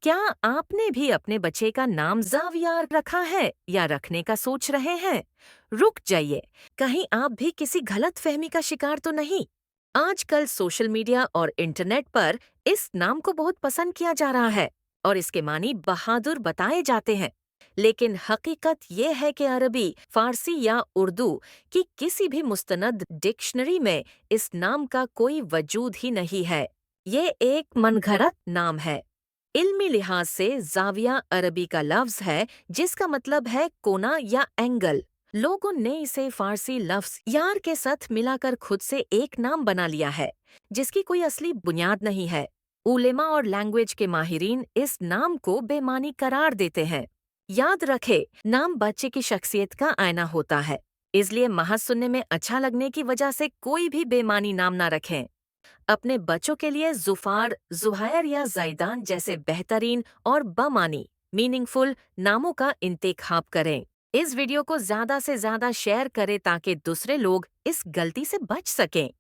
क्या आपने भी अपने बच्चे का नाम ज़ावियार रखा है या रखने का सोच रहे हैं? रुक जाइए, कहीं आप भी किसी गलतफहमी का शिकार तो नहीं? आजकल सोशल मीडिया और इंटरनेट पर इस नाम को बहुत पसंद किया जा रहा है और इसके मानी बहादुर बताए जाते हैं। लेकिन हकीकत ये है कि अरबी, फारसी या उर्दू की किसी भी मुस्तनद डिक्शनरी में इस नाम का कोई वजूद ही नहीं है। ये एक मनगढ़ंत नाम है। इल्मी लिहाज से जाविया अरबी का लफ्ज है जिसका मतलब है कोना या एंगल। लोगों ने इसे फारसी लफ्ज यार के साथ मिलाकर खुद से एक नाम बना लिया है जिसकी कोई असली बुनियाद नहीं है। उलेमा और लैंग्वेज के माहिरीन इस नाम को बेमानी करार देते हैं। याद रखे, नाम बच्चे की शख्सियत का आईना होता है, इसलिए महज सुनने में अच्छा लगने की वजह से कोई भी बेमानी नाम ना रखें। अपने बच्चों के लिए ज़ुफ़ार, ज़ुहैर या ज़ैदान जैसे बेहतरीन और बमानी मीनिंगफुल नामों का इंतखाब करें। इस वीडियो को ज़्यादा से ज़्यादा शेयर करें ताकि दूसरे लोग इस गलती से बच सकें।